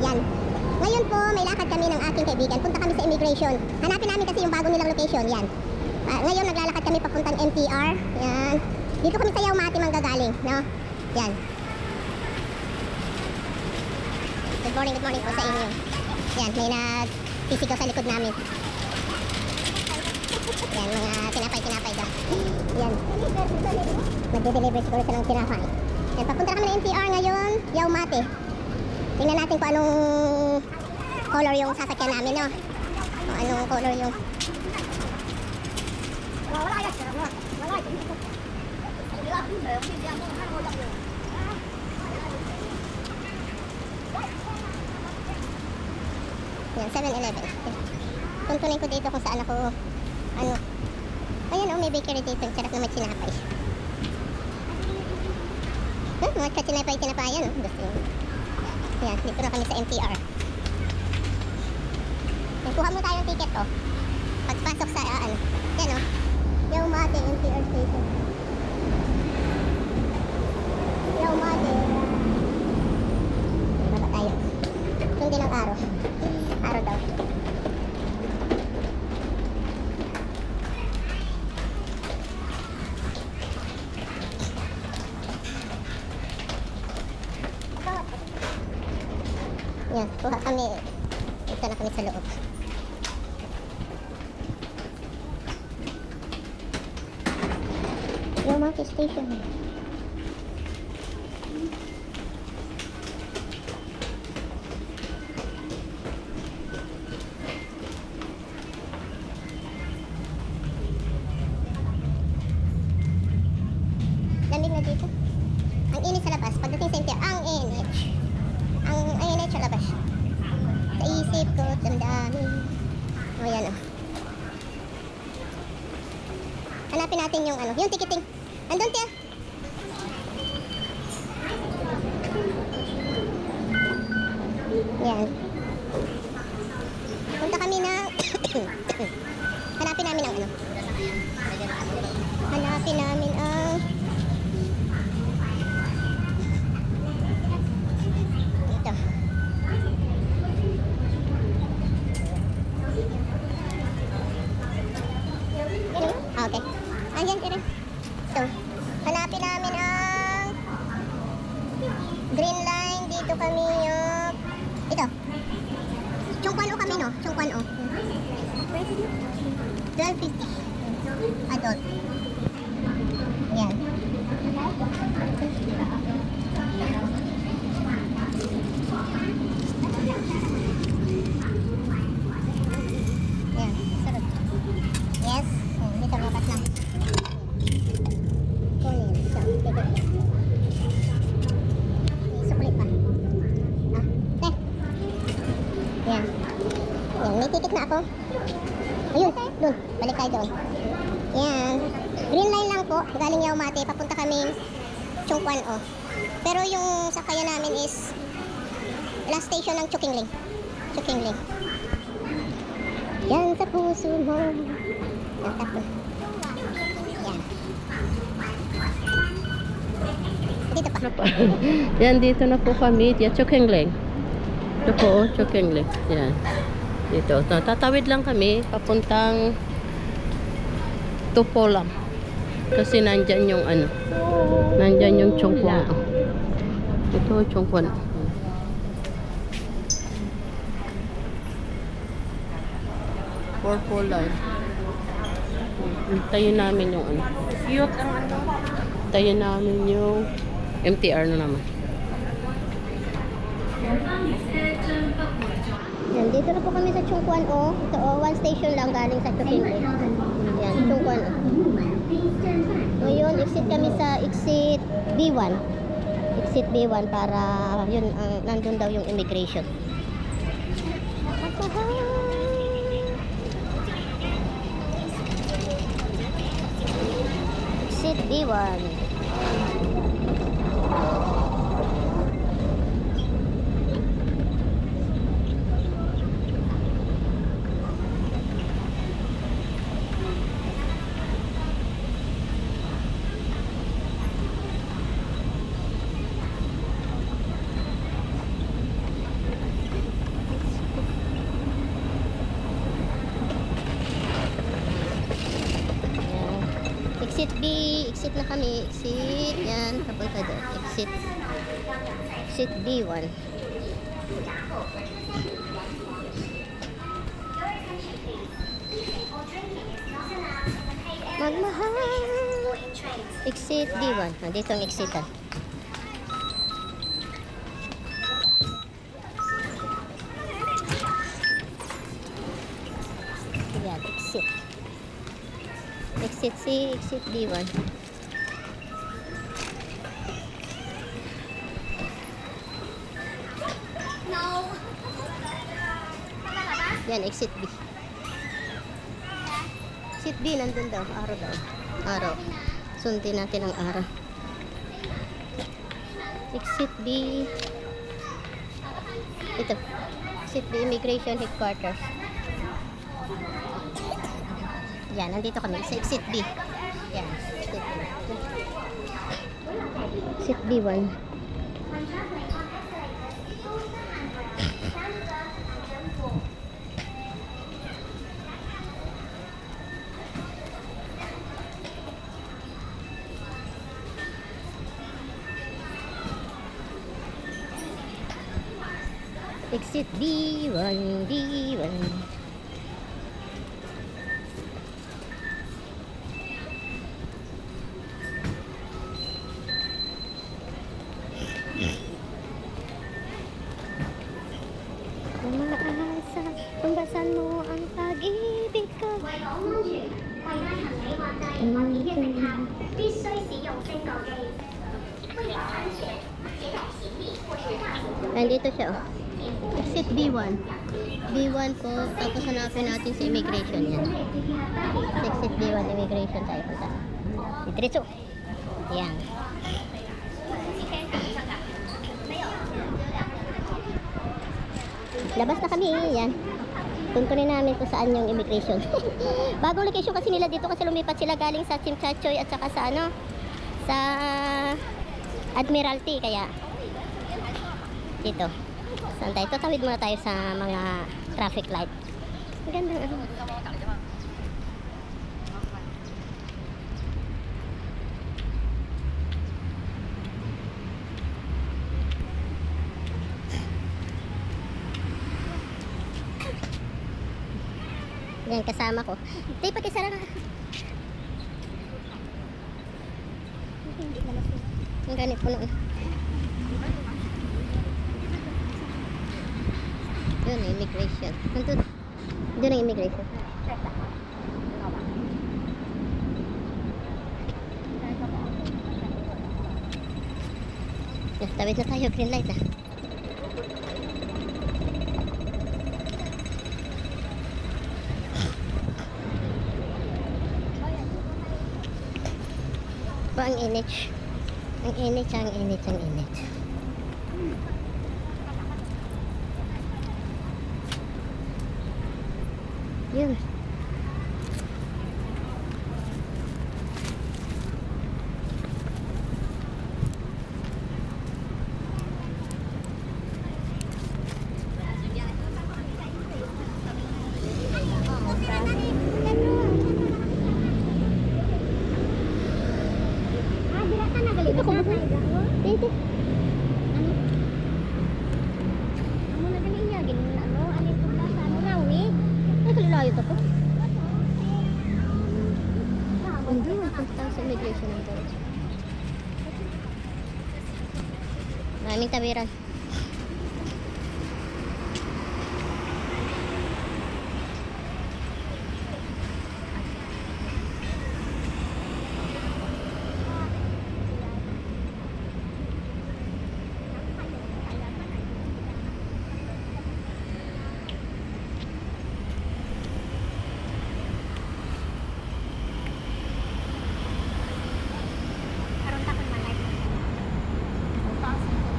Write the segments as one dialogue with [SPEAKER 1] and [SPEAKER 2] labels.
[SPEAKER 1] yan. Ngayon po, may lakad kami ng aking kaibigan. Punta kami sa immigration. Hanapin namin kasi yung bago nilang location. Yan. Ngayon, naglalakad kami papuntang MTR. Yan. Dito kami sa Yaumati manggagaling. No? Yan. Good morning po sa inyo. Yan, may nag-pisigaw sa likod namin. Yan, mga tinapay daw. Yan. Magde-deliver siguro silang tinapay. Yan, papunta kami ng MTR ngayon, Yaumati. Tingnan natin kung anong color yung sasakyan namin, no? Kung anong color yung... Yan, 7-Eleven. Tuntunin ko dito kung saan ako, ano. Ayan, oh, may bakery dito. Sarap na may tinapay. Mga tinapay-tinapayan, oh. Gusto nyo. Yan, dito na kami sa MTR. Yan, kuha mo tayong ticket, oh. Pagpasok sa, ano. Yan, oh. Yaumati, MTR station. Yaumati. Baba tayo. Sundin ang araw. Araw daw. Yan, kuha kami. Ito na kami sa loob. Yaumati station. Lamig na dito. Ang init sa labas. Pagdating sa MTR, ang init. Ang init sa labas. Sa isip ko, damdamin. O yan, o. Hanapin natin yung ano, yung ticketing. Andun, tiya. Yan. Punta kami na hanapin namin ang ano. Hanapin namin ang ito. Okay. Ayan, tira. So, hanapin namin ang green line. Dito kami yung ito. Chongquan O kami, no? Chongquan O. 12.50 adult. Yan. Yan, sarap. Yes. Dito makas na. Kunin. Ito. Ticket. Sukli pa. Ah. Yan. Yan. May ticket na ako. Ayun. Doon. Balik tayo doon. Yan. Green line lang po. Galing Yaumati. Papunta kami Chongquan O. Pero yung sakayan namin is last station ng Chukingling. Chukingling. Yan sa puso mo. Yan tapo. Yan. Dito pa.
[SPEAKER 2] Yan, dito na po kami. Yan, Chukingling. Ito po, Chukingling. Yan. Dito. Tatawid lang kami. Papuntang Tupolam. Kasi nandyan yung ano. Nandyan yung Chongquan. Ito, Chongquan. Purple line. Tayo namin yung ano. Cute ang ano. Tayo namin yung MTR na naman.
[SPEAKER 1] Yan, dito na po kami sa Chongquan O. Ito o, one station lang galing sa Chukingling. Yan, Chongquan O. Ngayon, exit kami sa exit B1. Exit B1 para yun, nandun daw yung immigration. Exit B1. Exit B. Exit na kami. Exit. Yan. Papunta doon. Exit. Exit B1. Magmahal. Exit D1. Dito ang exitan. Yan, exit. Exit C, exit D1. Yan, exit B. Exit B, nandun daw. Araw daw. Araw. Sundin natin ang araw. Exit B. Ito. Exit B, Immigration Headquarters. Yan, nandito kami sa exit B. Yan, exit B. Exit B1. Exit B1, B1. Umaasa, pambasan mo ang pag-ibig ko. Nandito siya, oh. Exit B1. B1 po, tapos hanapin natin sa immigration yan. Exit B1, immigration tayo punta. Diretso. Yan. Labas na kami, yan. Tuntunin namin kung saan yung immigration. Bagong location kasi nila dito kasi lumipat sila galing sa Chimchachoy at saka sa ano, sa Admiralty, kaya dito. Saan tayo? Tatawid muna tayo sa mga traffic light. Ang ganda. Yan, kasama ko. Tayo, pakisara na. Ang ganit po noon. Yun, immigration. Nandun. Doon ang immigration. Yes, tawid na tayo. Green light na. Ba, ang init. Ang init, ang init, ang init. Yun. Dito ko ba? Dito.
[SPEAKER 3] Amo na gali iya gin ano ani to sa ano rawi.
[SPEAKER 1] Ay, kalilayo to po. Hindi, punta sa immigration ng Torres. Maraming tawiran.
[SPEAKER 3] Karon ta kun malay.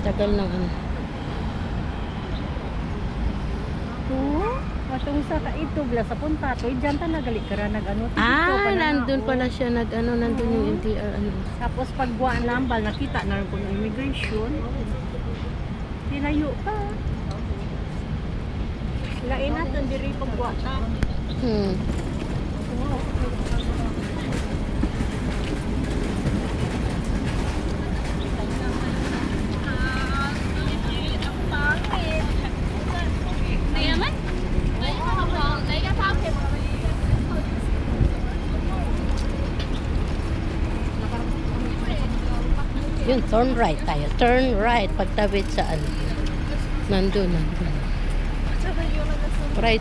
[SPEAKER 2] Tagal ng ano.
[SPEAKER 4] Matong sa kaitog la sa punta to, diyan ta nagali kara nag-ano.
[SPEAKER 2] Nandun pala siya nag-ano, nandun yung NTR ano.
[SPEAKER 4] Tapos pagbuan lambal nakita na rin ko ng immigration. Tinayo pa. Lain natin diri pagbuan na.
[SPEAKER 2] Ayun, turn right tayo. Turn right. Pagtawid sa ano. Nandun. Right.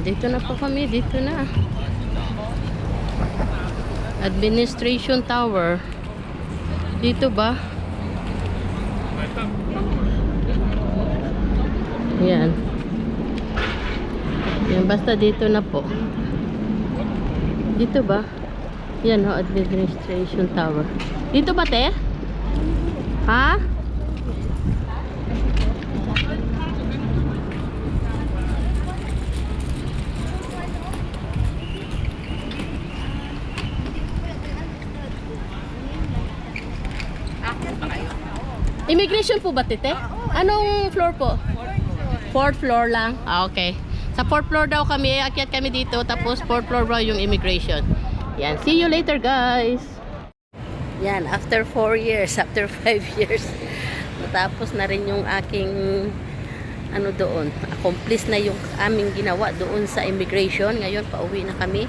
[SPEAKER 2] Dito na po kami, dito na. Administration Tower. Dito ba? Yan. Yan, basta dito na po. Dito ba? Yan o, Administration Tower. Dito ba, te? Ha? Immigration po ba, tete? Anong floor po? Fourth floor lang? Ah, okay. Sa fourth floor daw kami, akyat kami dito, tapos fourth floor daw yung immigration. Yan, see you later guys! Yan, after 4 years, after 5 years, natapos na rin yung aking ano doon, accomplish na yung aming ginawa doon sa immigration. Ngayon, pauwi na kami.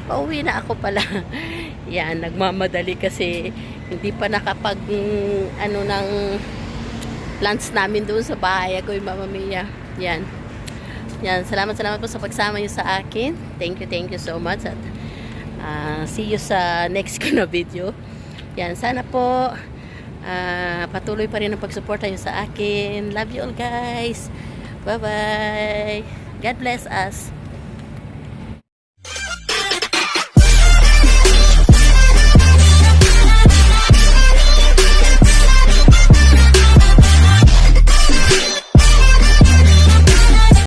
[SPEAKER 2] Pauwi na ako pala. Yan, nagmamadali kasi hindi pa nakapag ano ng lunch namin doon sa bahay ako yung Mama Mia. Yan. Yan, salamat po sa pagsama niyo sa akin. Thank you so much at see you sa next ko na video. Yan, sana po patuloy pa rin ang pagsuporta niyo sa akin. Love you all guys. Bye bye. God bless us.